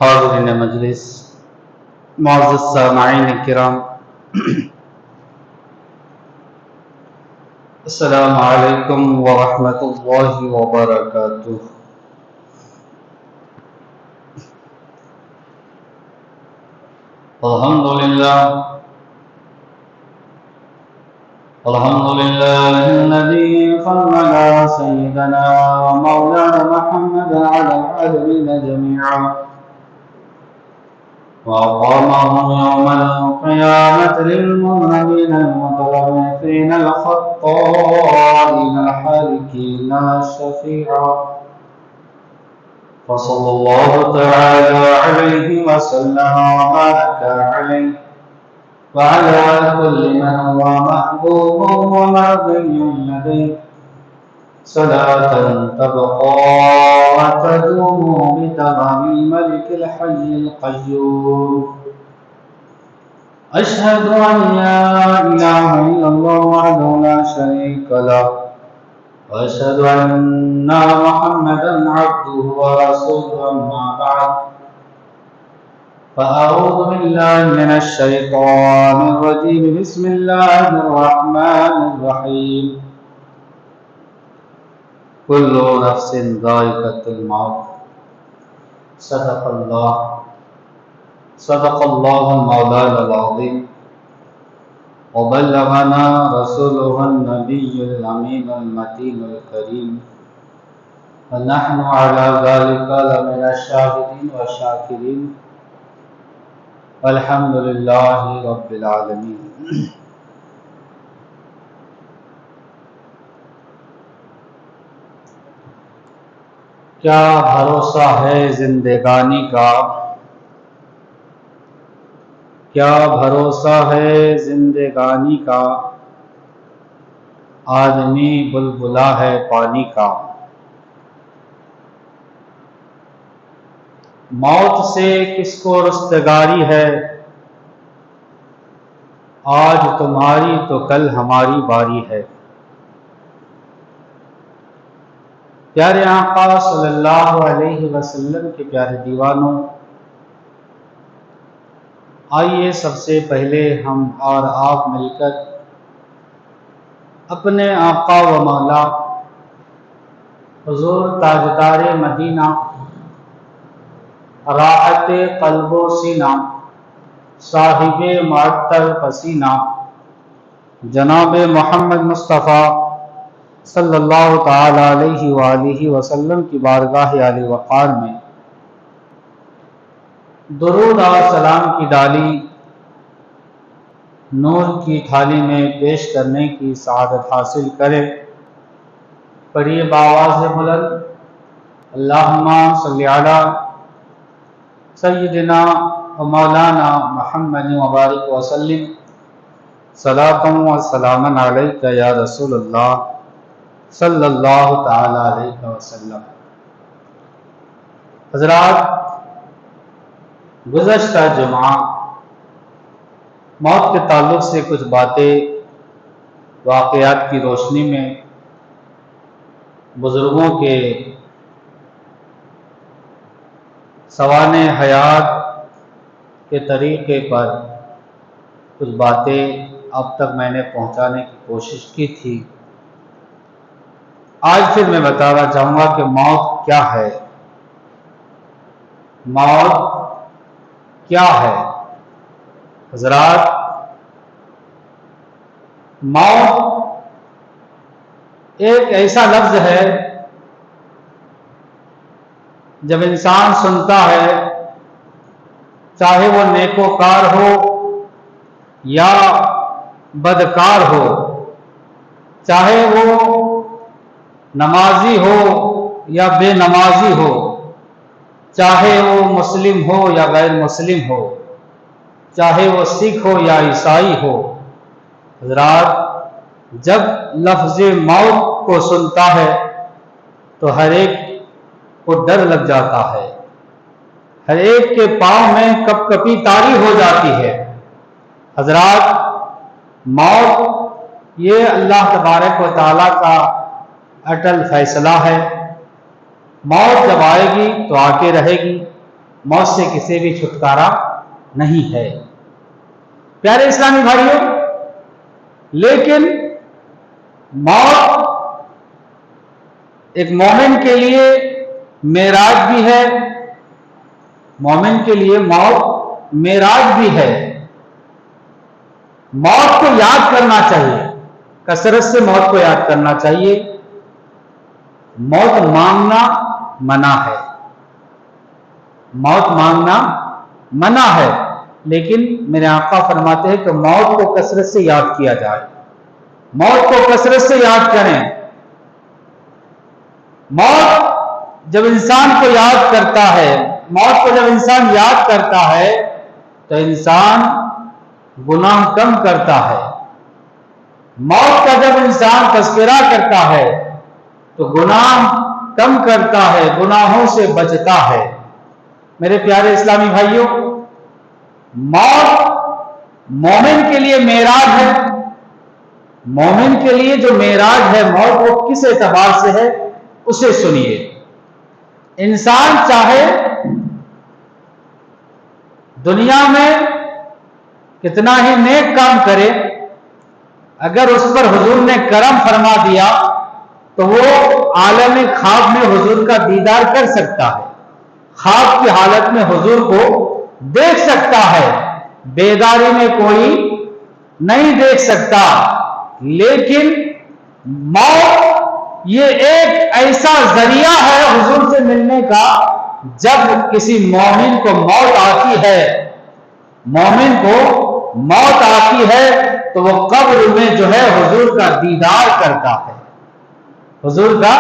حاضرین مجلس، معزز سامعین کرام، السلام علیکم ورحمۃ اللہ وبرکاتہ۔ الحمدللہ الذی فضل سیدنا ومولانا محمد علی العالمین جميعا وأقامه يوم القيامة للمذنبين المتلوثين الخطائين الحالكين شفيعا، فصلى الله تعالى عليه وسلم وبارك عليه وعلى كل من هو محبوب ومرضي لديه صلاة تبقى وتدوم بتمام الملك الحي القيوم. أشهد أن لا إله إلا الله وحده لا شريك له، وأشهد أن محمدا عبده ورسوله، أما بعد فأعوذ بالله من الشيطان الرجيم. بسم الله الرحمن الرحيم. كل نفس ذائقة الموت. صدق الله المولانا العظيم، وبلغنا رسوله النبي الأمين المتين الكريم، ونحن على ذلك لمن الشاهدين والشاكرين، والحمد لله رب العالمين. کیا بھروسہ ہے زندگانی کا، کیا بھروسہ ہے زندگانی کا، آدمی بلبلا ہے پانی کا. موت سے کس کو رستگاری ہے، آج تمہاری تو کل ہماری باری ہے. پیارے آقا صلی اللہ علیہ وسلم کے پیارے دیوانوں، آئیے سب سے پہلے ہم اور آپ مل کر اپنے آقا و مولا حضور تاجدار مدینہ، راحت قلب و سینہ، صاحب معطر پسینہ، جناب محمد مصطفیٰ صلی اللہ تعالی علیہ وآلہ وسلم کی بارگاہ عالی وقار میں درود اور سلام کی ڈالی نور کی تھالی میں پیش کرنے کی سعادت حاصل کرے. پڑھیے بآواز بلند، اللہم صلی علی سیدنا و مولانا محمد مبارک وسلم، صلاۃ و سلام علیک یا رسول اللہ صلی اللہ تعالی علیہ وسلم. حضرات، گزشتہ جمعہ موت کے تعلق سے کچھ باتیں واقعات کی روشنی میں بزرگوں کے سوانح حیات کے طریقے پر کچھ باتیں اب تک میں نے پہنچانے کی کوشش کی تھی. آج پھر میں بتانا چاہوں گا کہ موت کیا ہے. موت کیا ہے؟ حضرات، موت ایک ایسا لفظ ہے جب انسان سنتا ہے، چاہے وہ نیکوکار ہو یا بدکار ہو، چاہے وہ نمازی ہو یا بے نمازی ہو، چاہے وہ مسلم ہو یا غیر مسلم ہو، چاہے وہ سکھ ہو یا عیسائی ہو. حضرات، جب لفظ موت کو سنتا ہے تو ہر ایک کو ڈر لگ جاتا ہے، ہر ایک کے پاؤں میں کپ کپی طاری ہو جاتی ہے. حضرات، موت یہ اللہ تبارک و تعالیٰ کا اٹل فیصلہ ہے. موت جب آئے گی تو آ کے رہے گی، موت سے کسی بھی چھٹکارا نہیں ہے۔ پیارے اسلامی بھائیوں، لیکن موت ایک مومن کے لیے معراج بھی ہے، مومن کے لیے موت معراج بھی ہے۔ موت کو یاد کرنا چاہیے، کثرت سے موت کو یاد کرنا چاہیے۔ موت مانگنا منع ہے، موت مانگنا منع ہے، لیکن میرے آقا فرماتے ہیں کہ موت کو کثرت سے یاد کیا جائے، موت کو کثرت سے یاد کریں۔ موت جب انسان کو یاد کرتا ہے، موت کو جب انسان یاد کرتا ہے تو انسان گناہ کم کرتا ہے۔ موت کا جب انسان تذکرہ کرتا ہے تو گناہ کم کرتا ہے، گناہوں سے بچتا ہے۔ میرے پیارے اسلامی بھائیوں، موت مومن کے لیے معراج ہے۔ مومن کے لیے جو معراج ہے موت، وہ کس اعتبار سے ہے اسے سنیے۔ انسان چاہے دنیا میں کتنا ہی نیک کام کرے، اگر اس پر حضور نے کرم فرما دیا تو وہ عالم خواب میں حضور کا دیدار کر سکتا ہے، خواب کی حالت میں حضور کو دیکھ سکتا ہے، بیداری میں کوئی نہیں دیکھ سکتا۔ لیکن موت یہ ایک ایسا ذریعہ ہے حضور سے ملنے کا، جب کسی مومن کو موت آتی ہے، مومن کو موت آتی ہے تو وہ قبر میں جو ہے حضور کا دیدار کرتا ہے، حضور کا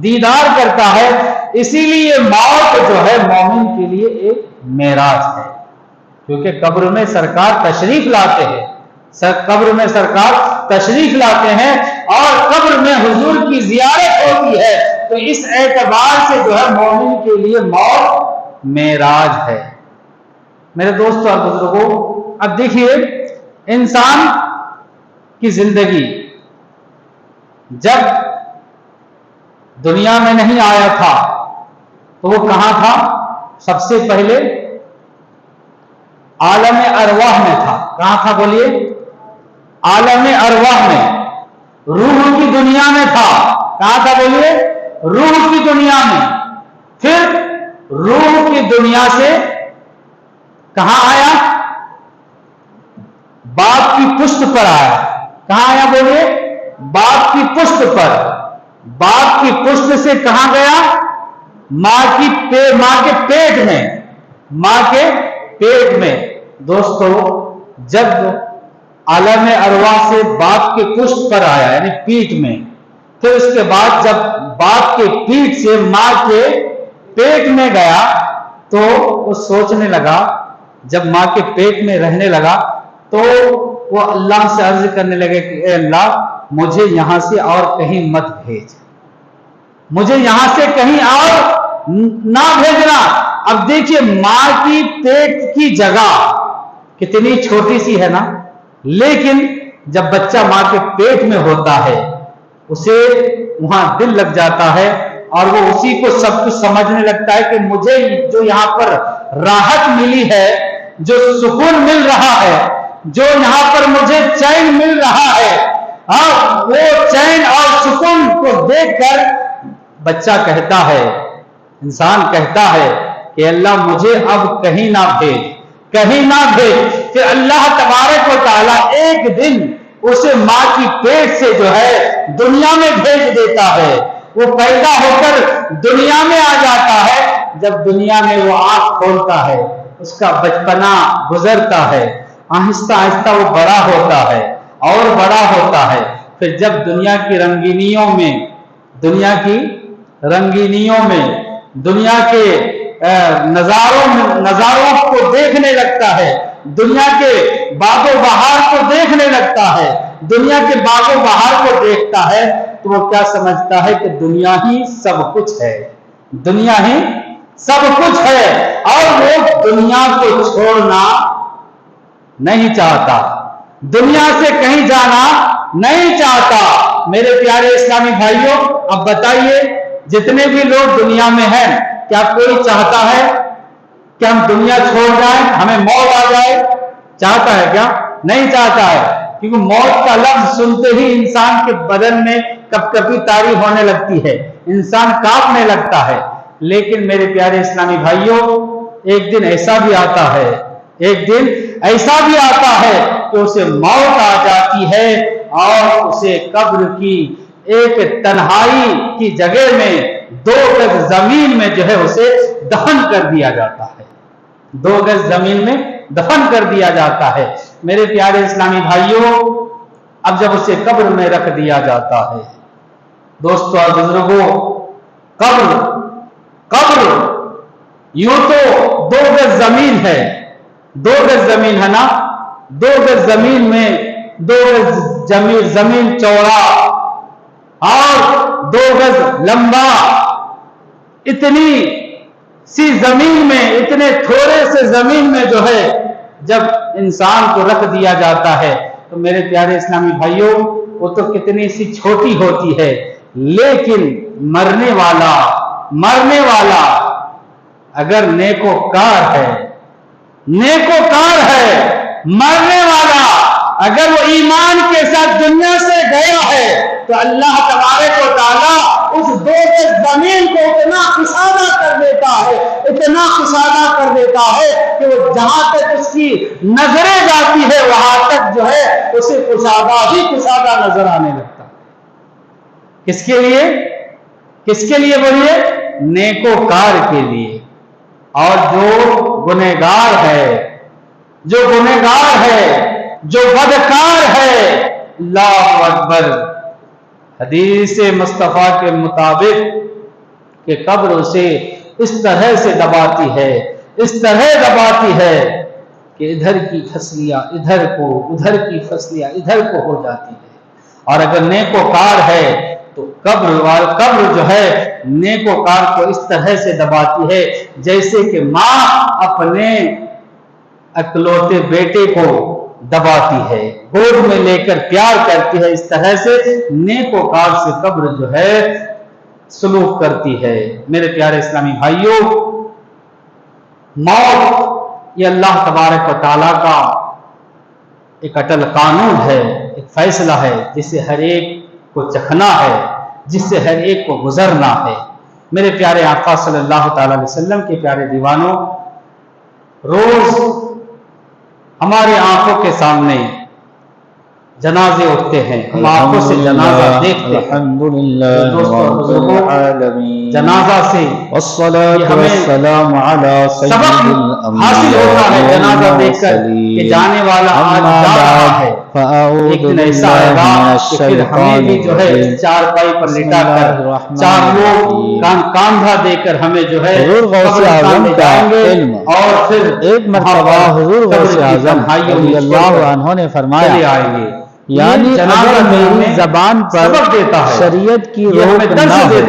دیدار کرتا ہے۔ اسی لیے موت جو ہے مومن کے لیے ایک معراج ہے، کیونکہ قبر میں سرکار تشریف لاتے ہیں، قبر میں سرکار تشریف لاتے ہیں اور قبر میں حضور کی زیارت ہوتی ہے، تو اس اعتبار سے جو ہے مومن کے لیے موت معراج ہے۔ میرے دوستوں اور بزرگوں، اب دیکھیے انسان کی زندگی جب دنیا میں نہیں آیا تھا تو وہ کہاں تھا؟ سب سے پہلے عالم ارواح میں تھا۔ کہاں تھا بولیے؟ عالم ارواح میں، روح کی دنیا میں تھا۔ کہاں تھا بولیے؟ روح کی دنیا میں۔ پھر روح کی دنیا سے کہاں آیا؟ باپ کی پشت پر آیا۔ کہاں آیا بولیے؟ باپ کی پشت پر۔ باپ کی پشت سے کہاں گیا؟ ماں کے پیٹ میں، ماں کے پیٹ میں۔ دوستو، جب عالم ارواح سے باپ کے پشت پر آیا یعنی پیٹ میں، پھر اس کے بعد جب باپ کے پیٹ سے ماں کے پیٹ میں گیا تو وہ سوچنے لگا، جب ماں کے پیٹ میں رہنے لگا تو وہ اللہ سے عرض کرنے لگے کہ اے اللہ، مجھے یہاں سے اور کہیں مت بھیج، مجھے یہاں سے کہیں اور نہ بھیجنا۔ اب دیکھیے ماں کی پیٹ کی جگہ کتنی چھوٹی سی ہے نا، لیکن جب بچہ ماں کے پیٹ میں ہوتا ہے اسے وہاں دل لگ جاتا ہے اور وہ اسی کو سب کچھ سمجھنے لگتا ہے کہ مجھے جو یہاں پر راحت ملی ہے، جو سکون مل رہا ہے، جو یہاں پر مجھے چین مل رہا ہے، وہ چین اور سکون کو دیکھ کر بچہ کہتا ہے، انسان کہتا ہے کہ اللہ مجھے اب کہیں نہ بھیج، کہیں نہ بھیج۔ کہ اللہ تبارک و تعالیٰ ایک دن اسے ماں کی پیٹ سے جو ہے دنیا میں بھیج دیتا ہے، وہ پیدا ہو کر دنیا میں آ جاتا ہے۔ جب دنیا میں وہ آنکھ کھولتا ہے، اس کا بچپنا گزرتا ہے، آہستہ آہستہ وہ بڑا ہوتا ہے اور بڑا ہوتا ہے۔ پھر جب دنیا کی رنگینیوں میں، دنیا کی رنگینیوں میں، دنیا کے نظاروں کو دیکھنے لگتا ہے، دنیا کے باغ و بہار کو دیکھنے لگتا ہے، دنیا کے باغ و بہار کو دیکھتا ہے تو وہ کیا سمجھتا ہے کہ دنیا ہی سب کچھ ہے، دنیا ہی سب کچھ ہے، اور وہ دنیا کو چھوڑنا نہیں چاہتا، دنیا سے کہیں جانا نہیں چاہتا۔ میرے پیارے اسلامی بھائیوں، اب بتائیے جتنے بھی لوگ دنیا میں ہیں کیا کوئی چاہتا ہے کہ ہم دنیا چھوڑ جائیں, ہمیں موت آ جائے؟ چاہتا ہے کیا؟ نہیں چاہتا ہے, کیونکہ موت کا لفظ سنتے ہی انسان کے بدن میں کپ کپی طاری ہونے لگتی ہے, انسان کانپنے لگتا ہے. لیکن میرے پیارے اسلامی بھائیوں, ایک دن ایسا بھی آتا ہے, ایک دن ایسا بھی آتا ہے کہ اسے موت آ جاتی ہے اور اسے قبر کی ایک تنہائی کی جگہ میں 2 گز زمین میں جو ہے اسے دفن کر دیا جاتا ہے, 2 گز زمین میں دفن کر دیا جاتا ہے. میرے پیارے اسلامی بھائیوں, اب جب اسے قبر میں رکھ دیا جاتا ہے, دوستو اور بزرگوں, قبر یوں تو 2 گز زمین ہے, 2 گز زمین ہے نا, 2 گز زمین میں 2 گز زمین چوڑا اور 2 گز لمبا, اتنی سی زمین میں, اتنے تھوڑے سے زمین میں جو ہے جب انسان کو رکھ دیا جاتا ہے تو میرے پیارے اسلامی بھائیوں, وہ تو کتنی سی چھوٹی ہوتی ہے, لیکن مرنے والا اگر نیکوکار ہے, مرنے والا اگر وہ ایمان کے ساتھ دنیا سے گیا ہے تو اللہ تبارک و تعالیٰ اس 2 گز زمین کو اتنا کشادہ کر دیتا ہے کہ وہ جہاں تک اس کی نظریں جاتی ہے وہاں تک جو ہے اسے کشادہ نظر آنے لگتا ہے. کس کے لیے بولیے؟ نیکوکار کے لیے. اور جو گنہگار ہے, جو بدکار ہے, اللہ اکبر, حدیث مصطفیٰ کے مطابق کہ قبر اسے اس طرح سے دباتی ہے کہ ادھر کی فصلیاں ادھر کو, ادھر کی فصلیاں ادھر کو ہو جاتی ہے. اور اگر نیکوکار ہے تو قبر جو ہے نیکوکار کو اس طرح سے دباتی ہے جیسے کہ ماں اپنے اکلوتے بیٹے کو دباتی ہے, گود میں لے کر پیار کرتی ہے. اس طرح سے نیکوکار سے قبر جو ہے سلوک کرتی ہے. میرے پیارے اسلامی بھائیوں, موت یہ اللہ تبارک و تعالیٰ کا ایک اٹل قانون ہے, ایک فیصلہ ہے جسے ہر ایک کو چکھنا ہے, جس سے ہر ایک کو گزرنا ہے. میرے پیارے آقا صلی اللہ تعالی علیہ وسلم کے پیارے دیوانوں, روز ہمارے آنکھوں کے سامنے جنازے اٹھتے ہیں, ہم آنکھوں سے جنازہ دیکھتے ہیں. جنازہ سے ہمیں سبق حاصل ہوتا ہے جنازہ دیکھ کر کہ جانے والا آج جا رہا ہے. ایک دن ایسا آئے گا کہ پھر ہمیں بھی جو ہے چارپائی پر لٹا کر 4 لوگ کاندھا دے کر ہمیں جو ہے قبرستان لے جائیں گے. اور پھر ایک مرتبہ حضور غوث اعظم رضی اللہ عنہ نے فرمایا, یعنی اگر میری زبان پر شریعت کی روک نہ ہو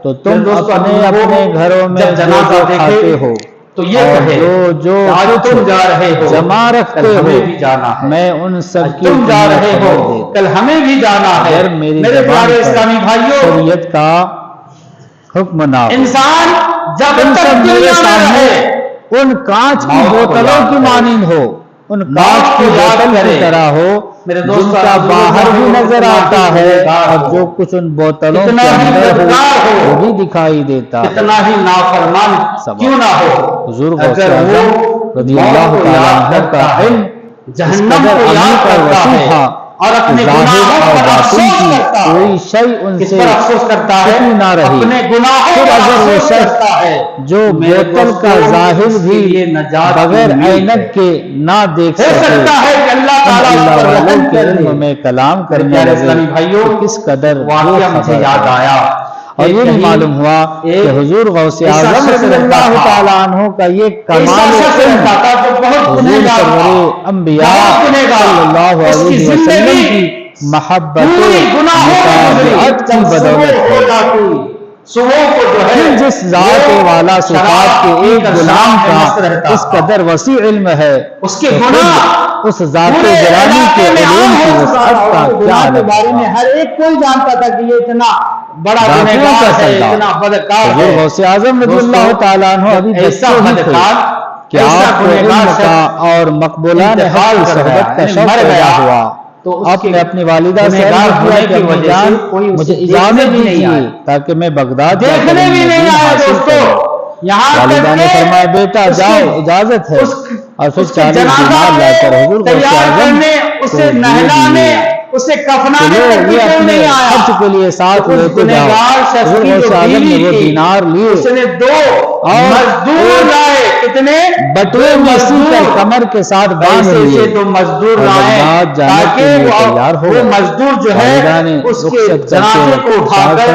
تو تم اپنے گھروں میں جنازہ کھاتے ہو تو یہ کہے جو تم جا رہے ہو جمع رکھتے ہو میں ان سب کی تم جا رہے ہو کل ہمیں بھی جانا ہے. میرے پیارے اسلامی بھائیوں, شریعت کا حکم نہ ہو, انسان جب تم تک سب میرے دنیا میں سامنے رہے ان کانچ کی بوتلوں کی مانند ہو, ان کانچ کی بوتل کی طرح ہو جن کا باہر بھی نظر آتا ہے اور جو کچھ ان بوتلوں کے اندر ہو وہ بھی دکھائی دیتا ہے. کتنا ہی نافرمان کیوں نہ ہو, حضور غوث اگر اعظم وہ رضی اللہ تعالیٰ عنہ کا علم جہنم کو یاد کرتا ہے اور اپنے گناہوں پر افسوس کرتا ہے, کوئی شیء ان کس سے پر افسوس کرتا ہے؟ چھپی نہ رہی. اپنے گناہوں پھر پر اگر وہ افسوس شخص کرتا ہے جو بوتل کا ظاہر بھی بغیر عینک کے نہ دیکھ ہو سکے سکتا ہے کہ اللہ تعالیٰ اس پر والوں رحم کے کر علم دے. میں کلام کرنے پیارے لگے اسلامی بھائیوں, تو کس قدر واقعہ مجھے یاد آیا اور یہ بھی معلوم ہوا کہ حضور غوث اعظم رضی اللہ تعالیٰ عنہ کا یہ کمال علم حضور سرور انبیاء صلی اللہ علیہ وسلم کی محبت و متابعت کی بدولت ہے. صبح کو جو ہے جس ذات والا صفات کے ایک غلام کا اس قدر وسیع علم ہے، اس کے گناہ اس ذات گرامی کے علم کی وسعت کا کیا کے بارے میں ہر ایک کوئی جانتا تھا کہ یہ اتنا بڑا گنہگار ہے، اتنا بدکار ہے۔ غوث اعظم رضی اللہ تعالیٰ عنہ ابھی ایسا بدکار، کہ آپ کو علم کا اور مقبولان حق کی صحبت کا شوق پیدا ہوا، تو آپ نے اپنی والدہ سے عرض کیا کہ امی جان مجھے اجازت دیجیے تاکہ میں بغداد دیکھنے بھی نہیں آیا دوستو۔ والدہ نے فرمایا بیٹا جاؤ اجازت ہے، اور پھر 40 دینار لا کر حضور غوث اعظم اسے نہلانے، اسے کفنانے تک بھی کوئی نہیں آیا۔ خرچ کے لیے ساتھ لیتے جاؤ۔ حضور غوث اعظم نے وہ دینار لیے، اس نے 2 مزدور لائے، کتنے بٹوے میں سی کر کمر کے ساتھ باندھ لیے، 2 مزدور لائے تاکہ وہ مزدور جو ہے اس کے جنازے کو اٹھا کر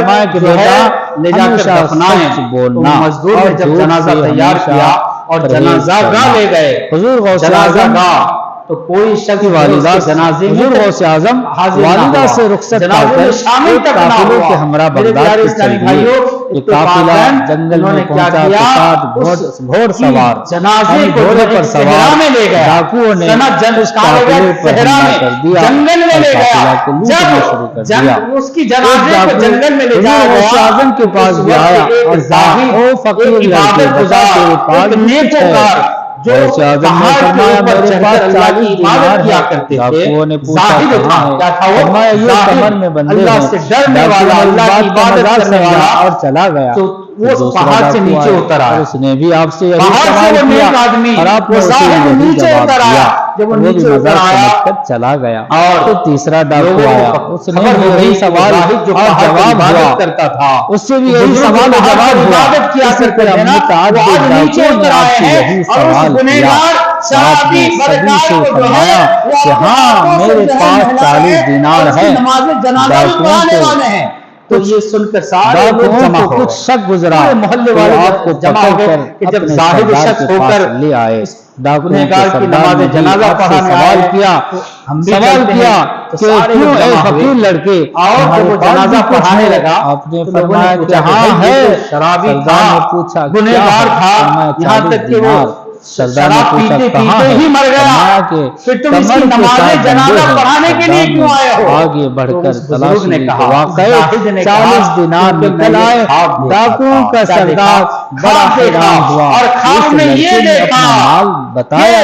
لے جا کر دفنائیں۔ بولنا مزدور نے جب جنازہ تیار کیا اور جنازہ گاہ لے گئے، حضور غوث اعظم تو کوئی شخص والدہ جنازے میں غوث اعظم والدہ سے رخصت پا کر شامل تک نہ قافلے ہوا۔ کے ہمراہ بغداد کے چل دیے۔ یہ قافلہ جنگل میں پہنچا تو ساتھ گھوڑ سوار جنازے کو گھوڑے پر سوار میں لے گیا، ڈاکوؤں نے اس قافلے پر حملہ کر دیا، جنگل میں لے گیا، قافلہ کو لوٹنا شروع کر دیا۔ اس کی جنازے کو جنگل میں لے جایا غوث گیا۔ اعظم کے پاس بھی آیا اور او فقیر لڑکے بتا تیرے پاس کچھ ہے؟ غوث اعظم نے فرمایا میرے پاس 40 دینار ہے۔ ڈاکوؤں نے پوچھا کہاں ہے؟ فرمایا یہ کمر میں بندے ہیں۔ ڈاکو نے بات کا مذاق سمجھا اور چلا گیا۔ وہ پہاڑ سے نیچے اتر آیا، اس نے بھی آپ سے یہی سوال کیا اور آپ نے اسے یہی جواب دیا۔ وہ بھی مذاق سمجھ کر چلا گیا۔ تو تیسرا ڈاکو آیا، اس نے بھی یہی سوال اور جواب ہوا، اس سے بھی یہی سوال و جواب ہوا۔ اسی طرح متعدد ڈاکوؤں نے آپ سے یہی سوال کیا۔ آپ نے سبھی سے فرمایا کہ ہاں میرے پاس 40 دینار ہے۔ ڈاکوؤں کو تو یہ سن کر سارے لوگ جمع ہو گئے، کچھ شک گزرا، محلے والے آپ کو جمع پکڑ ہو کر کہ جب اپنے زاہد سردار شخص کے ہو پاس کر لے آئے۔ ڈاکوؤں کے گنہگار کی سردار نماز نے جنازہ آپ سے پڑھانے سوال آئے، کیا ہم بھی سوال کرتے کیا ہیں، تو کہ سارے کیوں لوگ اے جمع ہوئے۔ فقیر لڑکے اور جب وہ جنازہ پڑھانے لگا آپ نے تو لوگوں فرمایا کہ پوچھا ہاں بھائی ہے۔ یہ تو شرابی تھا، سردار نے پوچھا کیا گنہگار ہے؟ تھا، فرمایا یہاں 40 تک کہ وہ دینار۔ سردار نے شراب پوچھا پیتے کہاں پیتے ہے؟ ہی مر گیا، فرمایا کہ پھر تم اس کمر کی کے نماز ساتھ جنازہ بندے ہیں۔ پڑھانے کے لیے سردار کیوں نے آئے ہو؟ آگے بڑھ تو کر اس بزرگ تلاشی نے لی کہا، تو واقعی زاہد نے 40 کہا دینار کہ میں نکل نے آئے۔ خواب دیکھا ڈاکوؤں تھا۔ کا کیا سردار دیکھا؟ بڑا خواب دیکھا، حیران ہوا، اور خواب اس میں یہ لڑکے نے دیکھا اپنا مال بتایا۔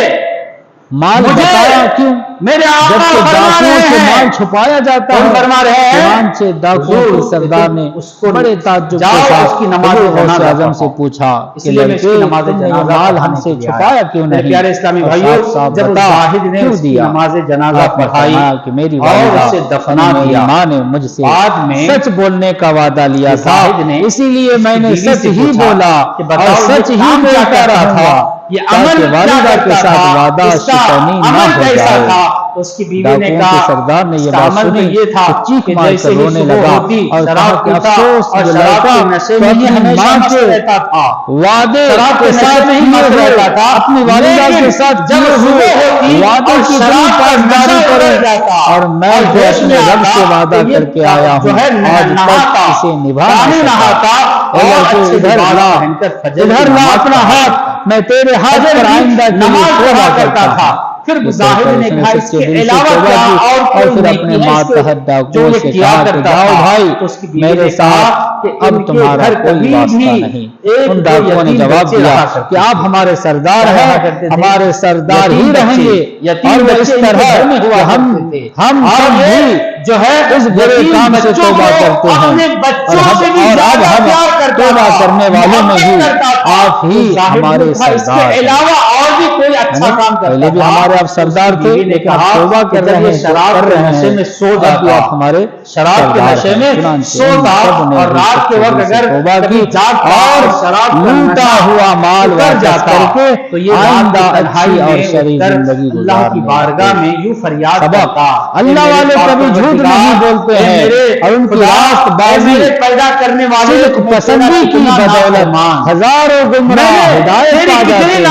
مال بتایا کیوں؟ میرے آقا جبکہ فرما ڈاکوؤں رہے سے ہیں، مال چھپایا جاتا کون ہے۔ فرما رہے ہیں؟ چنانچہ ڈاکوؤں کے سردار نے بڑے تعجب کے ساتھ حضور غوث اعظم سے پوچھا کہ لڑکے تم نے یہ مال ہم سے چھپایا کیوں نہیں؟ پیارے اسلامی اور بھائیوں، صاحب صاحب جب بتا زاہد نے کیوں اس کی دیا؟ نماز جنازہ آپ نے پڑھائی فرمایا کہ میری اور والدہ اسے دفنا میری دیا، ماں نے مجھ سے بعد میں سچ بولنے کا وعدہ لیا تھا، زاہد نے اسی لیے میں نے اس کی بیوی سچ سے ہی پوچھا بولا کہ اور بتاؤ سچ یہ ہی کام کیا بولتا کرتا رہوں تھا؟ گا یہ عمل تاکہ کیا والدہ کے کرتا ساتھ تھا؟ وعدہ اس کا شکنی نہ عمل ہو کیسا جائے۔ تھا؟ تو اس کی بیوی نے ڈاکوؤں کہا، کے سردار نے یہ اس کا بات عمل میں سنی یہ تھا تو چیخ کہ مار جیسے کر ہی رونے صبح لگا ہوتی اور کہا شراب کہ پیتا افسوس اور یہ شراب لڑکا کے نشے تو میں ہی اپنی ہمیشہ ماں مست کے رہتا تھا، وعدے شراب کے کے نشے ساتھ میں ہی کیے مست ہوئے رہتا تھا، اپنی والدہ لیکن کے ساتھ جب کیے ہوئے صبح ہوتی وعدے اور کی شراب اتنی کا پاسداری نشہ کرے اتر جاتا اور میں اور جو ہوش اپنے میں رب آتا سے وعدہ تو یہ کر کے آیا جو ہوں ہے آج تک نہاتا، اسے نبھا پانی نہیں نہاتا سکا۔ اور لڑکے اچھے ادھر لباس لا پہن کر فجر کی ادھر لا نماز اپنا پڑھا ہاتھ، میں تیرے ہاتھ پر آئندہ کے لیے نماز توبہ پڑھا کرتا تھا۔ ہوں۔ پھر یہ زاہد کہہ نے کر کہا اس اس کے کے دل سے علاوہ توبہ کیا کی اور اور کوئی پھر نیکی اپنے ہے اس ماتحت کو ڈاکوؤں جو سے یہ کیا کہا کہ کرتا جاؤ تھا؟ بھائی تو اس کی بیوی میرے نے کہا ساتھ کہ اب ان کے تمہارا گھر کوئی کبھی واسطہ بھی نہیں۔ ایک ان دو ڈاکوؤں نے یتیم جواب بچے دیا رہا کرتے کہ آپ تھے۔ ہمارے سردار کیا رہا ہیں، کرتے تھے؟ ہمارے سردار ہی یتیم رہیں گے بچے، یتیم اور وہ اس بچے ان کے طرح گھر میں ہوا کہ ہم کرتے تھے۔ سب اور یہ بھی جو ہے اس برے یتیم کام سے بچوں توبہ کو کرتے ہیں اپنے بچوں سے بھی اور اب زیادہ ہم پیار کرتا توبہ تھا، کرنے والوں میں بھی محبت کرتا تھا۔ آپ ہی تو زاہد نے ہمارے کہا اس کے سردار ہیں۔ علاوہ اور بھی کوئی اچھا کام کرتا پہلے بھی تھا؟ ہمارے آپ سردار تھے بیوی نے لیکن اب کہا توبہ کہ کر جب رہے یہ ہیں شراب کے نشے میں سو اب بھی جاتا، آپ ہمارے شراب کے سردار نشے ہیں۔ میں چنانچہ سوتا ان سب نے اور بھی رات سب کے وقت دل سے اگر توبہ کبھی کی جاگتا اور شراب کا لوٹا نشہ ہوا مال اتر واپس جاتا کر کے تو یہ رات آئندہ کی تنہائی اچھی اور میں شرعی اٹھ کر زندگی اللہ کی گزارنے بارگاہ لگے۔ میں یوں فریاد سبق کرتا، اللہ والے کبھی جھوٹ نہیں بولتے ہیں اور ان کی راست بازی پیدا کرنے والے صدق پسندی کی بدولت ہزاروں گمراہ ہدایت پا جاتے ہیں۔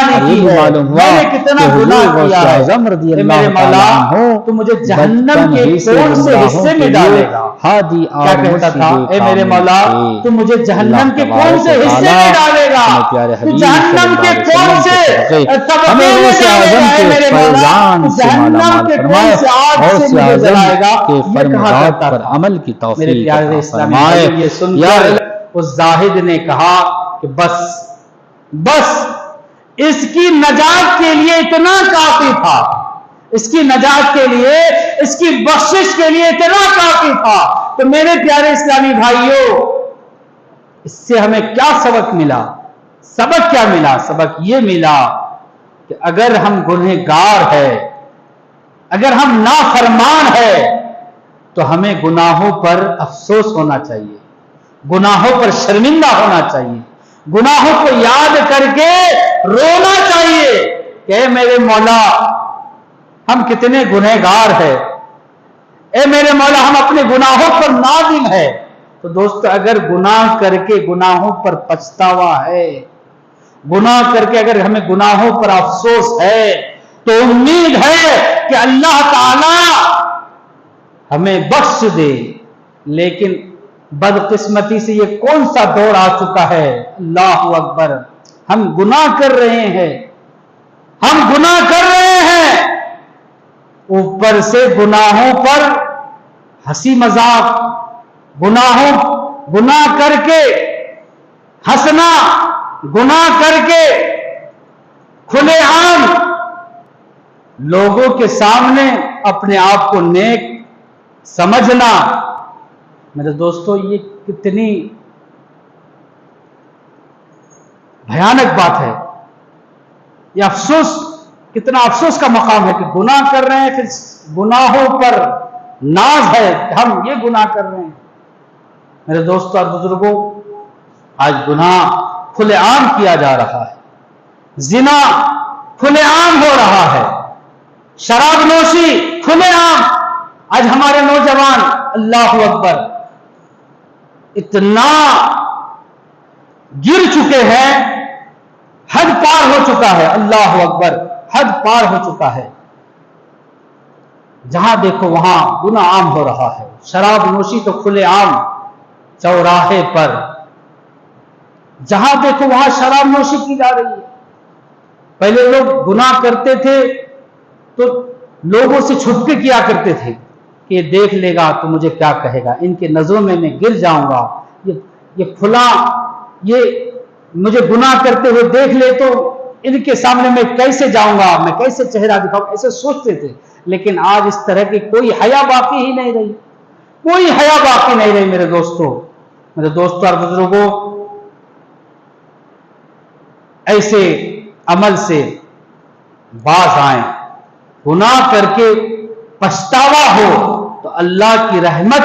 اور یہ بھی معلوم ہوا کہ حضور غوث اعظم رضی اللہ تعالیٰ عنہ تو مجھے جہنم بچپن کے ہی سے کون سے گمراہوں حصے کے میں میں ڈالے گا۔ ہادی کیا کہتا تھا؟ اے میرے مولا تو مجھے جہنم کے کون سے حصے میں ڈالے گا؟ تو جہنم کے کون سے طبقے میں ڈالے گا؟ اے میرے مولا جہنم کے کون سے آگ سے مجھے جلائے گا؟ یہ کہا کرتا تھا۔ عمل کی توفیق میرے پیارے اسلامی بھائیو، یہ سن کر اس زاہد نے کہا کہ بس اس کی نجات کے لیے اتنا کافی تھا، اس کی نجات کے لیے، اس کی بخشش کے لیے اتنا کافی تھا۔ تو میرے پیارے اسلامی بھائیوں، اس سے ہمیں کیا سبق ملا؟ سبق کیا ملا؟ سبق یہ ملا کہ اگر ہم گنہگار ہیں، اگر ہم نافرمان ہیں، تو ہمیں گناہوں پر افسوس ہونا چاہیے، گناہوں پر شرمندہ ہونا چاہیے، گناہوں کو یاد کر کے رونا چاہیے کہ اے میرے مولا ہم کتنے گنہگار ہیں، اے میرے مولا ہم اپنے گناہوں پر نادم ہیں۔ تو دوستو، اگر گناہ کر کے گناہوں پر پچھتاوا ہے، گناہ کر کے اگر ہمیں گناہوں پر افسوس ہے، تو امید ہے کہ اللہ تعالی ہمیں بخش دے۔ لیکن بدقسمتی سے یہ کون سا دور آ چکا ہے؟ اللہ اکبر، ہم گناہ کر رہے ہیں، ہم گناہ کر رہے ہیں، اوپر سے گناہوں پر ہنسی مذاق، گناہ کر کے ہنسنا، گناہ کر کے کھلے عام لوگوں کے سامنے اپنے آپ کو نیک سمجھنا۔ میرے دوستو، یہ کتنی بھیانک بات ہے، یہ افسوس، کتنا افسوس کا مقام ہے کہ گناہ کر رہے ہیں، پھر گناہوں پر ناز ہے کہ ہم یہ گناہ کر رہے ہیں۔ میرے دوستو اور بزرگوں، آج گناہ کھلے عام کیا جا رہا ہے، زنا کھلے عام ہو رہا ہے، شراب نوشی کھلے عام۔ آج ہمارے نوجوان، اللہ اکبر، اتنا گر چکے ہیں، حد پار ہو چکا ہے، اللہ اکبر، حد پار ہو چکا ہے۔ جہاں دیکھو وہاں گناہ عام ہو رہا ہے، شراب نوشی تو کھلے عام چوراہے پر، جہاں دیکھو وہاں شراب نوشی کی جا رہی ہے۔ پہلے لوگ گناہ کرتے تھے تو لوگوں سے چھپ کے کیا کرتے تھے کہ یہ دیکھ لے گا تو مجھے کیا کہے گا، ان کے نظروں میں گر جاؤں گا، یہ فلاں یہ مجھے گناہ کرتے ہوئے دیکھ لے تو ان کے سامنے میں کیسے جاؤں گا، میں کیسے چہرہ دکھاؤں، ایسے سوچتے تھے۔ لیکن آج اس طرح کی کوئی حیا باقی ہی نہیں رہی، کوئی حیا باقی نہیں رہی۔ میرے دوستو اور بزرگوں، ایسے عمل سے باز آئیں، گناہ کر کے پچھتاوا ہو تو اللہ کی رحمت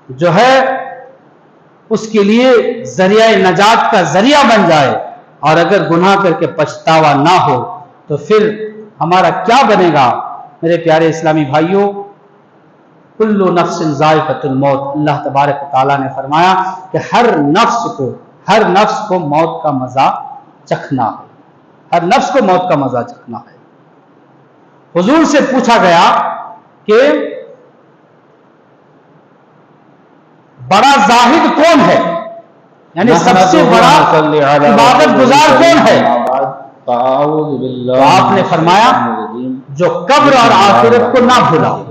جو ہے اس کے لیے ذریعہ نجات کا ذریعہ بن جائے، اور اگر گناہ کر کے پچھتاوا نہ ہو تو پھر ہمارا کیا بنے گا؟ میرے پیارے اسلامی بھائیوں، کل نفس ذائقۃ الموت، اللہ تبارک و تعالیٰ نے فرمایا کہ ہر نفس کو موت کا مزہ چکھنا ہے، ہر نفس کو موت کا مزہ چکھنا ہے۔ حضور سے پوچھا گیا کہ بڑا زاہد کون ہے، یعنی سب سے بڑا عبادت گزار کون ہے؟ تو آپ نے فرمایا جو قبر اور آخرت کو نہ بھولا ہو،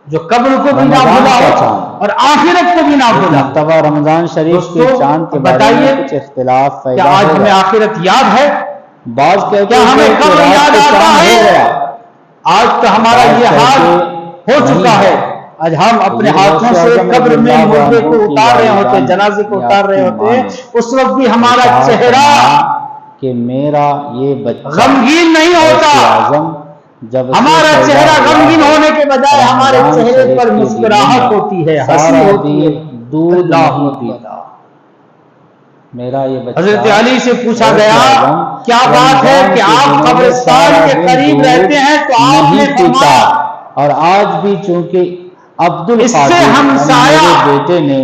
جو قبر کو بھی نہ بھولا ہو اور آخرت کو بھی نہ بھولا۔ تبا رمضان شریف کے چاند کے بارے میں کچھ اختلاف پیدا کیا آج ہمیں آخرت یاد ہے؟ بعض کہتے کیا ہمیں قبر یاد آتا ہے؟ آج تو ہمارا یہ حال ہو چکا ہے، آج ہم اپنے ہاتھوں سے قبر میں مردے کو اتار رہے ہوتے، جنازے کو اتار رہے ہوتے، اس وقت بھی ہمارا چہرہ کہ میرا یہ بچہ غمگین نہیں ہوتا، ہمارا چہرہ غمگین ہونے کے بجائے ہمارے چہرے پر مسکراہٹ ہوتی ہے، ہنسی ہوتی ہے۔ دودھ پیتا میرا یہ بچہ۔ حضرت علی سے پوچھا گیا کیا بات ہے کہ آپ قبرستان کے قریب رہتے ہیں، تو آپ نے فرمایا اور آج بھی چونکہ عبد القادر میرے بیٹے نے،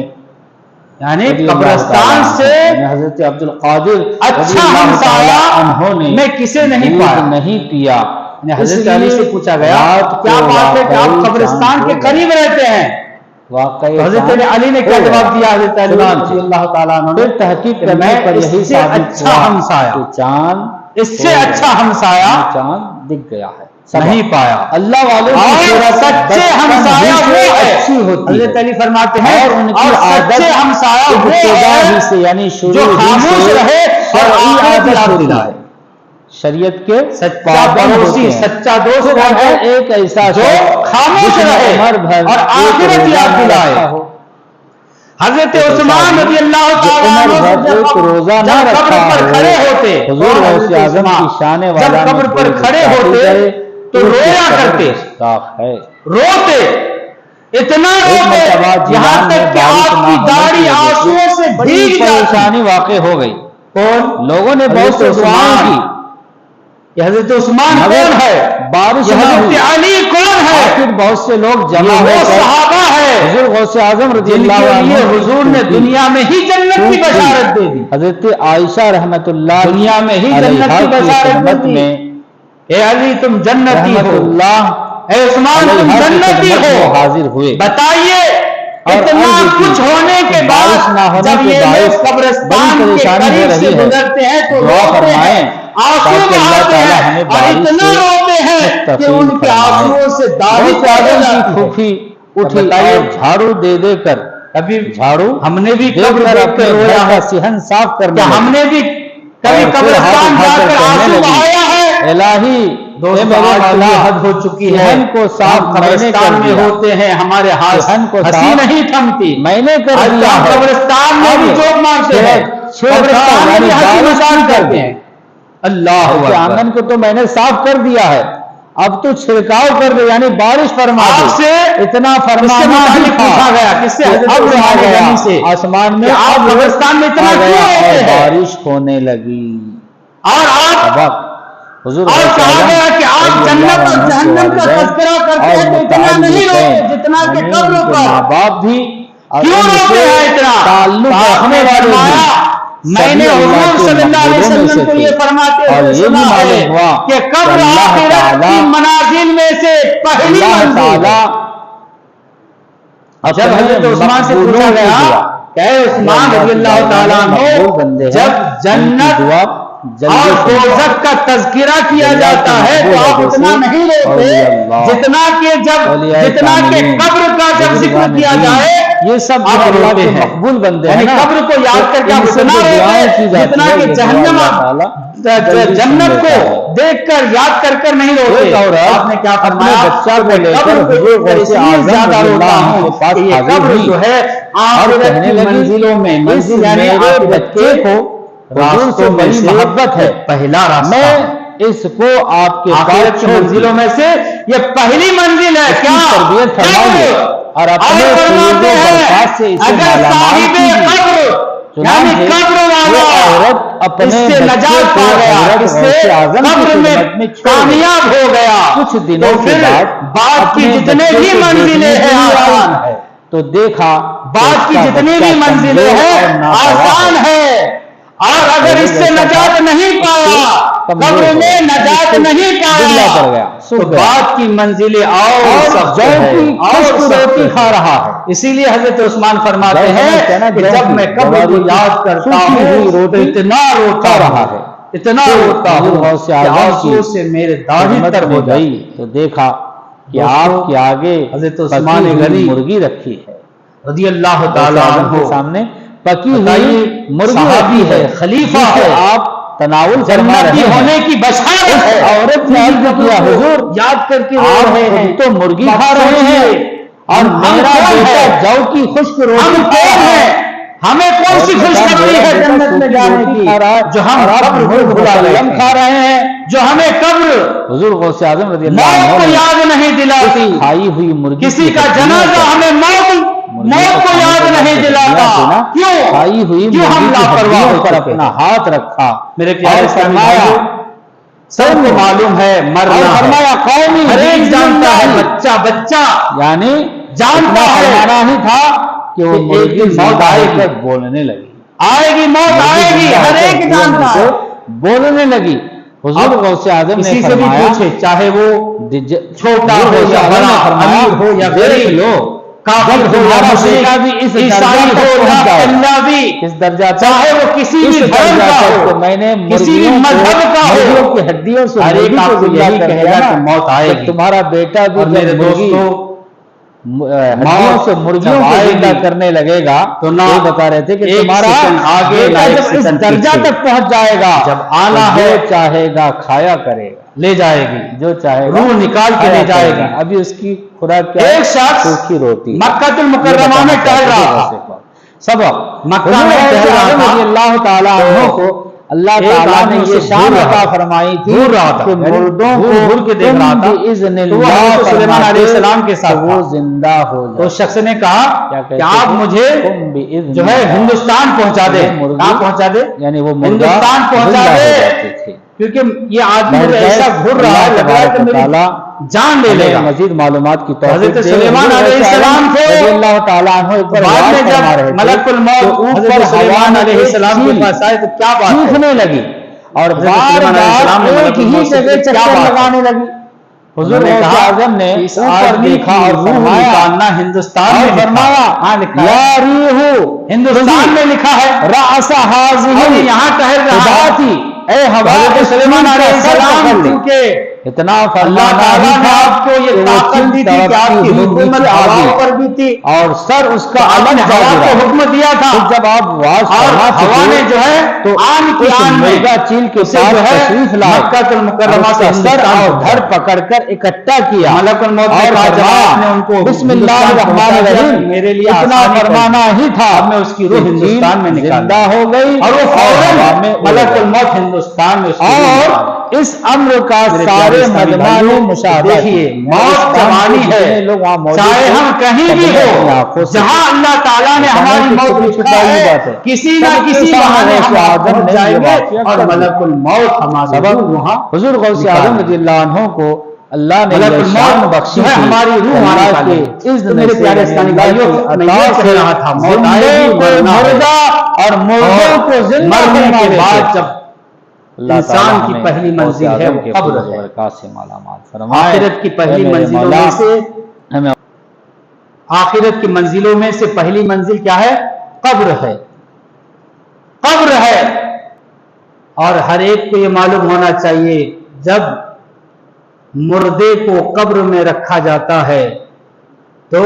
یعنی قبرستان سے حضرت عبد القادر اچھا ہمسایہ میں کسے نہیں پایا، نہیں پیا، حضرت علی سے پوچھا گیا کیا بات ہے کہ آپ قبرستان کے قریب رہتے ہیں؟ واقعی حضرت علی نے کیا جواب دیا؟ حضرت علی رضی اللہ تعالیٰ عنہ نے تحقیق کہ کرنے میں پر اس یہی سے ثابت اچھا ہوا ہمسایا، کہ چاند اس سے اچھا ہمسایا چاند دکھ گیا ہے، نہیں پایا۔ اللہ والوں کی اور صورت سچے بچپن ہمسایا ہی وہ سے ہے، اچھی ہوتی حضرت ہے، علی فرماتے ہیں اور ان کی عادت سچے ہمسایا وہ ابتدا ہی ہے سے یعنی شروع جو ہی خاموش سے رہے اور شرعی آخرت عادت یاد ہوتی دلائے۔ ہے۔ شریعت کے سچا پابند پڑوسی، ہوتے ہیں۔ سچا دوست پھر کون ہے؟ اگر ایک ایسا جو شخص خاموش جس نے رہے عمر بھر اور ایک آخرت روزہ یاد نہ دلائے۔ رکھا ہو، حضرت ایک ایسا عثمان آدمی رضی اللہ جو تعالیٰ عمر عنہ بھر جب ایک روزہ نہ قبر رکھا پر ہو، کھڑے ہوتے، حضور اور غوث حضرت اعظم کی عثمان شان جب والا قبر پر کھڑے ہوتے تو رویا کرتے، روتے، اتنا ایک روتے مرتبہ یہاں جیلان میں تک کہ بارش آپ نہ کی ہونے کی داڑھی وجہ سے آنسوؤں سے بڑی بھیگ جاتی۔ پریشانی واقع ہو گئی۔ کون؟ لوگوں نے بہت سے دعائیں کی، یہ حضرت عثمان مگر کون ہے؟ بارش یہ نہ حضرت ہوئی۔ علی کون ہے؟ آخر بہت سے لوگ جمع یہ ہو وہ کر صحابہ ہے حضور غوث اعظم رضی جن اللہ کے عنہ لیے کی حضور نے پھوٹی دنیا میں ہی جنت کی بشارت دے دی، حضرت عائشہ رحمت اللہ دنیا میں ہی جنت علیہا کی کی بشارت دے خدمت دی۔ میں اے علی تم جنتی رحمت ہو، اللہ اے عثمان تم علیہا کی جنتی خدمت ہو، میں حاضر ہوئے بتائیے اور اتنا عرض کی کچھ ہونے کے کہ بعد بارش نہ ہونے جب کے یہ لوگ باعث قبرستان بڑی کے پریشانی ہو قریب سے رہی ہے، گزرتے ہیں تو دعا روتے ہیں، فرمائیں آنسو تاکہ اللہ بہاتے تعالی ہیں ہمیں اور بارش اتنا سے روتے ہیں کہ مستفید ان کے فرمائے۔ آنسوؤں سے داڑھی غوث پڑ اعظم کی جاتی ہے۔ پھوپھی اٹھی بتائیے اور جھاڑو دے دے کر کبھی جھاڑو ہم نے بھی دے قبر کر دیکھ اپنے کر گھر رویا کا ہے؟ صحن صاف کرنے کیا ہم لگی نے بھی کبھی اور پھر ہاتھ قبرستان اٹھا جا کر کر کہنے آنسو لگی، بہایا ہے؟ الہی اے دوستو میرے آج تو مولا، یہ حد ہو چکی ہے، صحن کو صاف ہم میں نے قبرستان کر میں دیا، ہوتے ہیں ہمارے ہاتھ صحن کو ہنسی صاف نہیں تھمتی، میں نے کر آج تو دیا ہم ہے، قبرستان میں بھی اب جوک مارتے ہیں، قبرستان میں یعنی بھی ہنسی بارش مذاق کی کر کرتے دی۔ ہیں۔ اللہ گھر کے اکبر۔ آنگن کو تو میں نے صاف کر دیا ہے، اب تو چھڑکاؤ کر دے یعنی بارش فرما دے۔ آپ سے اتنا کس سے فرمانا ہی متعلق تھا پوچھا گیا؟ کس سے؟ کہ حضرت ابر آ عثمان گیا غنی سے آسمان میں، کہ آپ ابر قبرستان میں اتنا آ کیوں گیا اور روتے ہیں؟ بارش ہونے لگی۔ اور آپ سبق حضور اور غوث کہا اعظم گیا کہ آپ رضی جنت اللہ اور عنہ کے جہنم کا والدین تذکرہ کرتے اور ہیں تو اتنا نہیں متعلقین روتے جتنا کہ یعنی قبر ان کے پر۔ ماں باپ بھی اور کیوں ان روتے سے ہیں اتنا؟ تعلق تو آپ رکھنے نے والے بھی فرمایا، میں نے سبھی اللہ حضور کے صلی اللہ علیہ مقبولوں میں سے وسلم کو تھے، یہ فرماتے اور ہوئے یہ بھی سنا ہے معلوم ہوا کہ کہ قبر اللہ آخرت کی تعالی منازل میں سے پہلی اللہ منزل ہے۔ تعالی جب حضرت عثمان سے پوچھا گیا کہ اے عثمان رضی اللہ تعالیٰ عنہ جب جنت اور دوزخ کا تذکرہ کیا جاتا ہے تو آپ اتنا نہیں روتے جتنا کہ قبر کا جب ذکر کیا جائے یہ سب آپ اللہ روتے کے ہیں، مقبول بندے یعنی ہیں نا، قبر کو یاد کر کے آپ ان سے اتنا جو دعائیں کی روتے جاتی جتنا ہے کہ یہ دعا جہنم اللہ تعالیٰ جلدی سن جنت لیتا ہے۔ کو دیکھ کر یاد کر کر نہیں روتے۔ ایک عورت آپ نے کیا اپنے فرمایا؟ بچہ کو میں لے کر قبر کو حضور دیکھ کر اس غوث لیے اعظم زیادہ رضی روتا اللہ عنہ ہوں کے پاس کہ یہ حاضر قبر ہوئی جو ہے اور آخرت کہنے کی لگی، منزلوں میں اس منزل یعنی میرے آخرت بچے کے کو حضور سے راستوں میں بڑی سے محبت ہے، پہلا راستہ میں ہے۔ اس کو آپ کے آخرت پاس کی چھوڑ منزلوں میں سے یہ پہلی منزل ہے۔ اس کی کیا تربیت فرمائیے اور اپنے فیض فرماتے و ہیں برکات سے اسے اگر مالا مال صاحب کیجیے۔ قبر یعنی چنانچہ قبر وہ والا عورت اپنے اس سے بچے نجات کو پا گیا، حضرت اس سے غوث اعظم کی قبر میں خدمت میں چھوڑ گئی۔ کامیاب ہو گیا۔ کچھ دنوں تو کے پھر بعد کی اپنے جتنے بچے بھی کو منزلیں دیکھنے کے ہیں لیے آئی آسان ہے، تو دیکھا بعد کی جتنی بھی منزلیں ہیں آسان ہے، اور اگر اس سے نجات نہیں پایا، قبر میں نجات نہیں پایا، تو بعد کی منزلیں اور سخت ہے، اور سخت کھا رہا ہے۔ اسی لیے حضرت عثمان فرماتے ہیں کہ جب میں قبر کو یاد کرتا ہوں تو اتنا روتا رہا ہے، اتنا روتا ہوں کہ آنسو سے میرے داڑھی تر ہو گئی۔ تو دیکھا کہ آپ کے آگے حضرت عثمان غنی مرغی رکھی ہے، رضی اللہ تعالیٰ عنہ کے سامنے پکی ہوئی بتائیے، مرغی صحابی رکھی ہے، خلیفہ ہے، آپ تناول فرما جنتی رہے ہونے ہیں۔ کی بشارت ہے۔ عورت نے عرض کیا، حضور یاد کر کے رو آپ رہے ہیں خود تو مرغی کھا رہے ہیں اور میرا بیٹا جو کی خشک ہم روٹی کھا کون رہا ہے، ہیں؟ ہمیں کون سی خوشخبری ہے جنت میں جانے کی جو ہم قبر کو بھلا رہے ہیں، کھا رہے ہیں؟ جو ہمیں قبر حضور غوث اعظم رضی اللہ موت عنہ کو نے یاد نہیں دلاتی، کھائی ہوئی مرغی کسی کی کا ہڈیوں جنازہ پر ہمیں موت کو یاد نہیں دلاتا۔ کیوں؟ کھائی ہوئی کیوں ہم مرغی کی لاپرواہ ہڈیوں ہو پر چکے اپنا ہیں؟ ہاتھ رکھا میرے پیارے اور فرمایا، سب کو معلوم ہے مرنا ہے، فرمایا قومی ہر ایک جانتا ہے، بچہ بچہ یعنی جانتا ہے فرمانا ہی تھا کہ وہ کہ ایک مرغی دن موت زندہ آئے ہو گی، کر بولنے لگی، آئے گی موت آئے گی، ہر ایک جانتا ہے۔ بولنے لگی حضور غوث اعظم نے کسی سے بھی فرمایا پوچھے، چاہے وہ چھوٹا ہو یا بڑا، امیر ہو یا غریب، لو کافر ہو یا مشرک، بھی اس عیسائی ہو یا پنجابی، اس درجہ چاہے وہ کسی بھی دھرم کا ہو، میں نے کسی بھی مذہب کا ہو، مرغیوں کی ہڈیوں سے ہر ایک مرغی آپ کو کو زندہ یہی کر کہے دیا گا نا، کہ موت آئے کہ گی۔ تمہارا بیٹا بھی اور جب میرے مرغی دوستو، ہڈیوں سے مرغیوں کو زندہ کرنے لگے گا تو نہ یہ بتا رہے تھے کہ ایک تمہارا سیکنڈ آگے نہ بیٹا ایک جب اس سیکنڈ درجہ پیچھے، تک پہنچ جائے گا جب آنا تو ہے جو چاہے گا کھایا کرے گا، لے جائے گی، جو چاہے گا روح نکال کے کھایا لے جائے کرے گا۔ گی۔ ابھی اس کی خوراک کیا ہے؟ ایک شخص سوکھی روٹی ہے۔ مکہ یہ المکرمہ بتانا میں ٹہل چاہتے رہا تھے تھا، غوث پاک۔ سبق مکہ حضور میں غوث ٹہل رہا اعظم تھا، رضی اللہ تعالیٰ تو عنہ کو اللہ ایک تعالیٰ نے آدمی یہ اسے شان گھور رہا عطا تھا، فرمائی تھی گھور رہا تھا، کہ یعنی مردوں گھور کو گھور کے دیکھ رہا تھا، بِإِذْنِ تو وہ اللہ حضرت سلیمان علیہ السلام کے ساتھ تو وہ تھا۔ زندہ ہو تو جائے۔ شخص نے کہا کیا کہ کہتے آپ تھے؟ مجھے تم بِإِذْنِ جو ہے اللہ۔ ہندوستان پہنچا دے، وہ مرغی کہاں پہنچا دے؟ یعنی وہ مرغا ہندوستان پہنچا زندہ ہو دے، جاتے تھے۔ کیونکہ یہ آدمی مجھے بہرکیف ایسا گھر رہا ہے، اللہ لگ رہا ہے کہ تبارک و میری تعالیٰ جان لے لے گا۔ ہمیں مزید معلومات کی توفیق حضرت دے۔ سلیمان حضور علیہ غوث اعظم السلام تھے، رضی اللہ تعالیٰ عنہ ایک بار بعد واز میں جب فرما رہے تھے ملک الموت کہ اوپر حضرت ہوا سلیمان میں علیہ ایک السلام کے چیل پاس آئے تو کیا بات ہے؟ چیخنے لگی اور حضرت بار سلیمان علیہ بار السلام نے ملک ایک ہی الموت سے جگہ پوچھا، کیا چکر بات ہے؟ لگانے لگی۔ حضور انہوں نے غوث کہا اعظم نے اس اوپر آدمی دیکھا کی اور روح فرمایا نکالنا ہندوستان میں لکھا ہے۔ ہاں لکھا ہے، یا ریحو ہندوستان میں لکھا ہے، رأس حاضر اور یہ یہاں ٹہل رہا خدا ہے۔ تھی، اے ہوا حضرت اس سلیمان چیل کا علیہ سر السلام پکڑ لے۔ چونکہ اتنا اللہ فرمانا تعالیٰ ہی نے تھا آپ کو یہ کہ وہ طاقت چیل دی تھی کہ آپ کی تڑپتی ہوئی حکومت نیچے آ ہواؤں گئی پر بھی تھی، اور سر اس کا تو آپ الگ نے جا ہوا گرا۔ کو حکم دیا تھا، پھر جب آپ واز اور فرما ہوا چکے نے جو ہے تو آن کی اس آن میں مرغا چیل کے اسے پاس جو ہے تشریف لائے مکہ اور المکرمہ اس سے کا سر ہندوستان اور پہنچا دھڑ دیا۔ پکڑ کر اکٹھا کیا ملک الموت نے اور کہا جب فرمایا آپ نے ان کو بسم اللہ ہندوستان الرحمن پہنچا دیا تو الرحیم، میرے لیے اتنا آسانی کر فرمانا دی، ہی تھا اب میں اس کی روح کہ ہندوستان میں چیل نکال زندہ ہو گئی اور وہ ہوا فوراً میں اڑ ملک گئی۔ الموت ہندوستان میں اس کی روح نکال اور اس امر کا میرے سارے پیارے اسلامی مجمع بھائیوں، نے مشاہدہ دیکھیے کیا۔ موت جوانی جتنے لوگ وہاں ہے، موجود چاہے تھے ہم کہیں سب بھی نے اپنی ہو، آنکھوں سے جہاں دیکھا۔ اللہ تعالیٰ نے ایسا نہیں ہماری کہ موت چھپی لکھا چھپائی ہے، بات ہے، کسی نہ سب کے کسی سامنے بہانے غوث ہم وہاں اعظم پہنچ نے جائیں یہ گے واقعہ اور کر دیا۔ ملک الموت ہماری سبق روح وہاں حضور غوث نکال اعظم دے۔ رضی اللہ عنہ کو اللہ نے ملک یہ شان الموت بخشی جو ہے تھی ہماری روح کہ وہاں اللہ نکال کے دے۔ تو اذن میرے سے پیارے یعنی اسلامی اللہ بھائیوں، کی میں یہ عطا کہہ سے رہا تھا، موت آئے زندوں گی، کو مرنا ہے، مردہ اور مردوں کو زندہ مرنے فرما کے دیتے۔ بعد جب اللہ انسان تعالی کی ہمیں پہلی غوث منزل ہے اعظم وہ کے قبر فضل و ہے۔ برکات سے مالا مال فرمائے۔ آخرت کی اے پہلی میرے منزلوں مولا میں سے ہمیں آخرت کی منزلوں میں سے پہلی منزل کیا ہے؟ قبر ہے، قبر ہے۔ اور ہر ایک کو یہ معلوم ہونا چاہیے جب مردے کو قبر میں رکھا جاتا ہے تو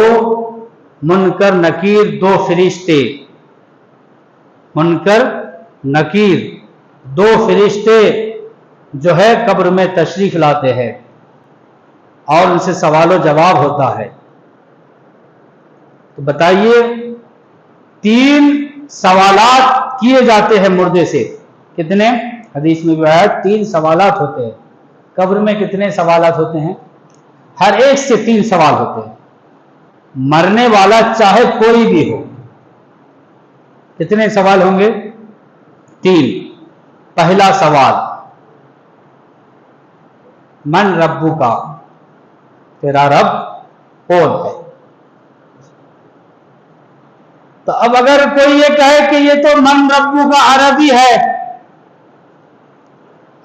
منکر نکیر دو فرشتے، منکر نکیر دو فرشتے جو ہے قبر میں تشریف لاتے ہیں اور ان سے سوال و جواب ہوتا ہے۔ تو بتائیے 3 سوالات کیے جاتے ہیں مردے سے، کتنے؟ حدیث میں بھی آیا 3 سوالات ہوتے ہیں۔ قبر میں کتنے سوالات ہوتے ہیں؟ ہر ایک سے 3 سوال ہوتے ہیں، مرنے والا چاہے کوئی بھی ہو۔ کتنے سوال ہوں گے؟ 3۔ پہلا سوال، من ربو کا، تیرا رب کون ہے؟ تو اب اگر کوئی یہ کہے کہ یہ تو من ربو کا عربی ہے،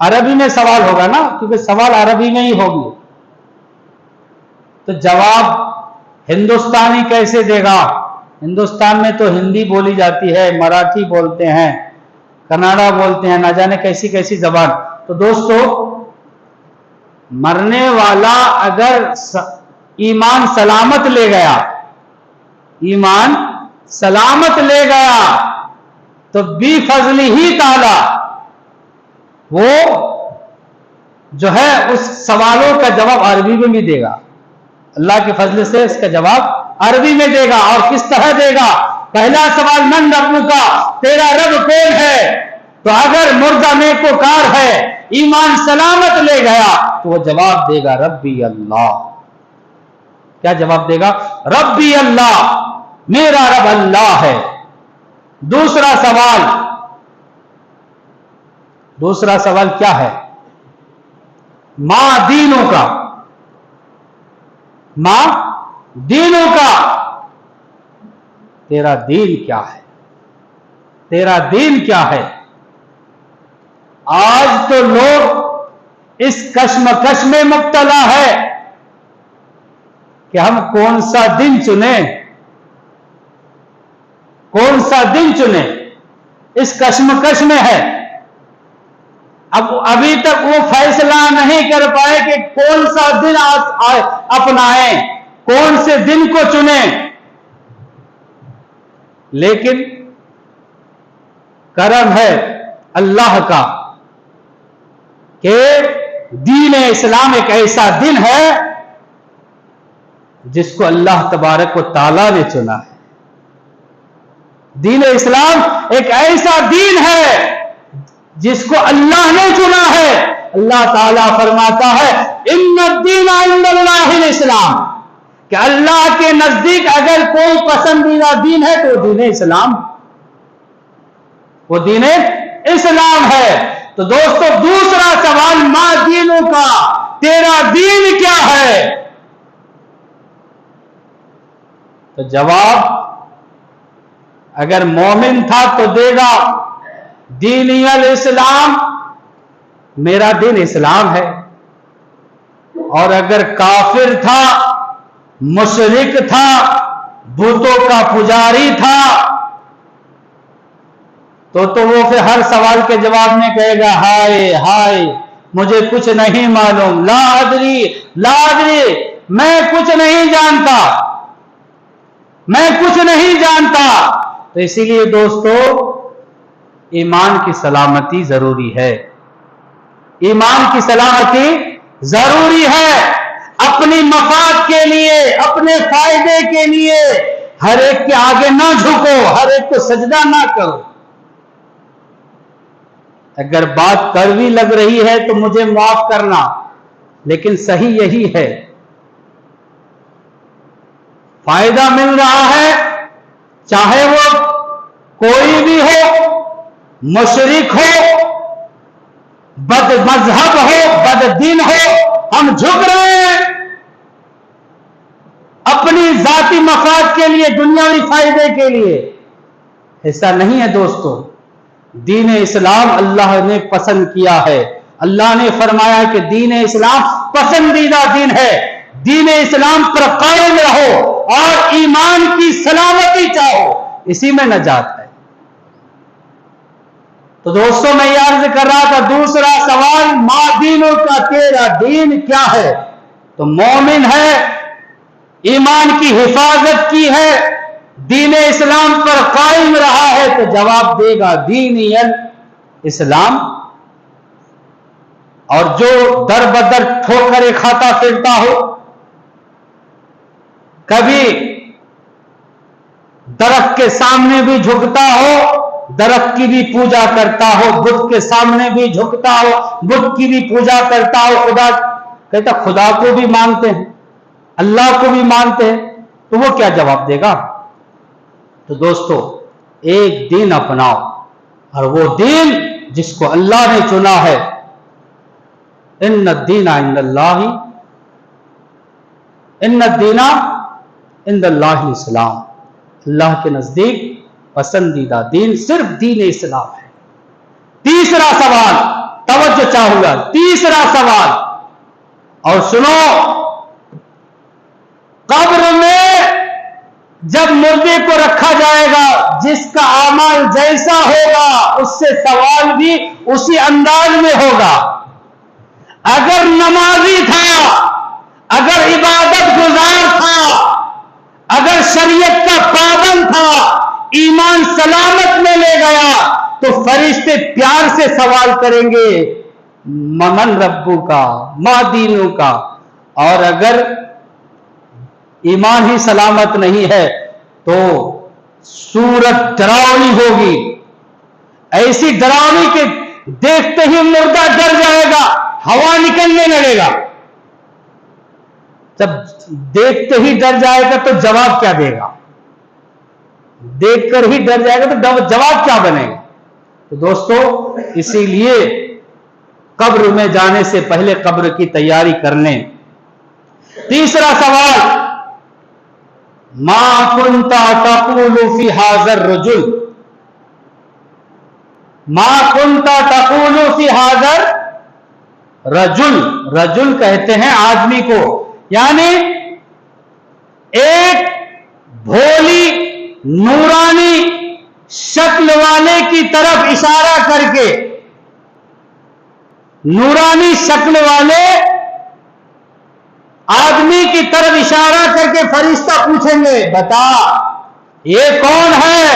عربی میں سوال ہوگا نا، کیونکہ سوال عربی میں ہی ہوگی، تو جواب ہندوستانی کیسے دے گا؟ ہندوستان میں تو ہندی بولی جاتی ہے، مراٹھی بولتے ہیں، کناڈا بولتے ہیں، نہ جانے کیسی کیسی زبان۔ تو دوستو، مرنے والا اگر ایمان سلامت لے گیا، ایمان سلامت لے گیا تو بی فضلی ہی تعالی وہ جو ہے اس سوالوں کا جواب عربی میں بھی دے گا۔ اللہ کے فضل سے اس کا جواب عربی میں دے گا۔ اور کس طرح دے گا؟ پہلا سوال من ربو کا، تیرا رب کون ہے؟ تو اگر مردہ نیکوکار ہے، ایمان سلامت لے گیا تو وہ جواب دے گا ربی اللہ۔ کیا جواب دے گا؟ ربی اللہ، میرا رب اللہ ہے۔ دوسرا سوال کیا ہے؟ ماں دینوں کا، ماں دینوں کا، تیرا دین کیا ہے؟ تیرا دین کیا ہے؟ آج تو لوگ اس کشمکش میں مبتلا ہے کہ ہم کون سا دن چنیں، کون سا دن چنیں، اس کشمکش میں ہے۔ ابھی تک وہ فیصلہ نہیں کر پائے کہ کون سا دن اپنائیں، کون سے دن کو چنیں۔ لیکن کرم ہے اللہ کا کہ دین اسلام ایک ایسا دن ہے جس کو اللہ تبارک و تعالیٰ نے چنا ہے۔ دین اسلام ایک ایسا دین ہے جس کو اللہ نے چنا ہے۔ اللہ تعالیٰ فرماتا ہے ان الدین عند اللہ الاسلام، کہ اللہ کے نزدیک اگر کوئی پسندیدہ دین ہے تو دین اسلام، وہ دین اسلام ہے۔ تو دوستو دوسرا سوال، ما دینوں کا، تیرا دین کیا ہے؟ تو جواب اگر مومن تھا تو دے گا دینی الاسلام، میرا دین اسلام ہے۔ اور اگر کافر تھا، مشرک تھا، بتوں کا پجاری تھا، تو وہ پھر ہر سوال کے جواب میں کہے گا ہائے ہائے مجھے کچھ نہیں معلوم، لا ادری لا ادری، میں کچھ نہیں جانتا، میں کچھ نہیں جانتا۔ تو اسی لیے دوستو ایمان کی سلامتی ضروری ہے، ایمان کی سلامتی ضروری ہے۔ اپنی مفاد کے لیے، اپنے فائدے کے لیے ہر ایک کے آگے نہ جھکو، ہر ایک کو سجدہ نہ کرو۔ اگر بات کڑوی لگ رہی ہے تو مجھے معاف کرنا، لیکن صحیح یہی ہے۔ فائدہ مل رہا ہے، چاہے وہ کوئی بھی ہو، مشرک ہو، بد مذہب ہو، بد دین ہو، ہم جھک رہے ہیں اپنی ذاتی مفاد کے لیے، دنیاوی فائدے کے لیے۔ ایسا نہیں ہے دوستو، دین اسلام اللہ نے پسند کیا ہے۔ اللہ نے فرمایا کہ دین اسلام پسندیدہ دین ہے، دین اسلام پر قائم رہو اور ایمان کی سلامتی چاہو، اسی میں نجات ہے۔ تو دوستو میں یہ عرض کر رہا تھا، دوسرا سوال، ما دینوں کا، تیرا دین کیا ہے؟ تو مومن ہے، ایمان کی حفاظت کی ہے، دین اسلام پر قائم رہا ہے، تو جواب دے گا دینی اسلام۔ اور جو در بدر ٹھوکریں کھاتا پھرتا ہو، کبھی درخت کے سامنے بھی جھکتا ہو، درخت کی بھی پوجا کرتا ہو، بت کے سامنے بھی جھکتا ہو، بت کی بھی پوجا کرتا ہو، خدا کہتا خدا کو بھی مانتے ہیں، اللہ کو بھی مانتے ہیں، تو وہ کیا جواب دے گا؟ تو دوستو ایک دین اپناؤ، اور وہ دین جس کو اللہ نے چنا ہے، ان الدین عند اللہ، ان الدین عند اللہ الاسلام، اللہ کے نزدیک پسندیدہ دین صرف دین اسلام ہے۔ تیسرا سوال، توجہ چاہوں گا، تیسرا سوال، اور سنو، قبر میں جب مردے کو رکھا جائے گا، جس کا اعمال جیسا ہوگا اس سے سوال بھی اسی انداز میں ہوگا۔ اگر نمازی تھا، اگر عبادت گزار تھا، اگر شریعت کا پابند تھا، ایمان سلامت میں لے گیا، تو فرشتے پیار سے سوال کریں گے من ربو کا، ما دینوں کا۔ اور اگر ایمان ہی سلامت نہیں ہے تو صورت ڈراؤنی ہوگی، ایسی ڈراؤنی کہ دیکھتے ہی مردہ ڈر جائے گا، ہوا نکلنے لگے گا۔ جب دیکھتے ہی ڈر جائے گا تو جواب کیا دے گا؟ دیکھ کر ہی ڈر جائے گا تو جواب کیا بنے گا؟ تو دوستو اسی لیے قبر میں جانے سے پہلے قبر کی تیاری کر لیں۔ تیسرا سوال، ما كنت تقول في هذا الرجل، ما كنت تقول في هذا رجل کہتے ہیں آدمی کو، یعنی ایک بھولی نورانی شکل والے کی طرف اشارہ کر کے، نورانی شکل والے آدمی کی طرف اشارہ کر کے فرشتہ پوچھیں گے، بتا یہ کون ہے،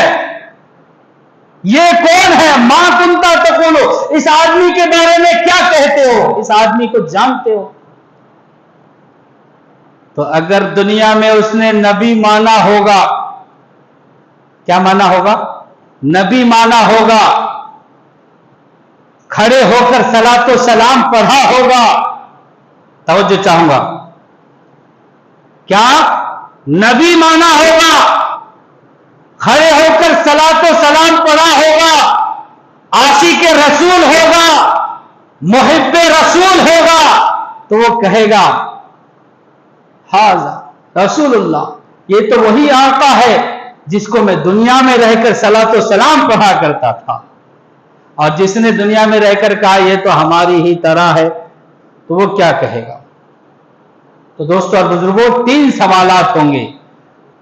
یہ کون ہے؟ ما کنتا تقول، اس آدمی کے بارے میں کیا کہتے ہو، اس آدمی کو جانتے ہو؟ تو اگر دنیا میں اس نے نبی مانا ہوگا، کیا مانا ہوگا؟ نبی مانا ہوگا، کھڑے ہو کر صلاۃ و سلام پڑھا ہوگا، توجہ چاہوں گا، کیا نبی مانا ہوگا، کھڑے ہو کر صلاۃ و سلام پڑھا ہوگا، عاشق رسول ہوگا، محب رسول ہوگا، تو وہ کہے گا ھذا رسول اللہ، یہ تو وہی آقا ہے جس کو میں دنیا میں رہ کر صلاۃ و سلام پڑھا کرتا تھا، اور جس نے دنیا میں رہ کر کہا یہ تو ہماری ہی طرح ہے، تو وہ کیا کہے گا؟ تو دوستو اور بزرگوں، 3 سوالات ہوں گے،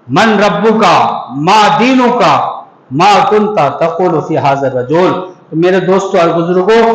من ربک، ما دینک، ما کنت تقول فی ھذا الرجل۔ میرے دوستو اور بزرگوں،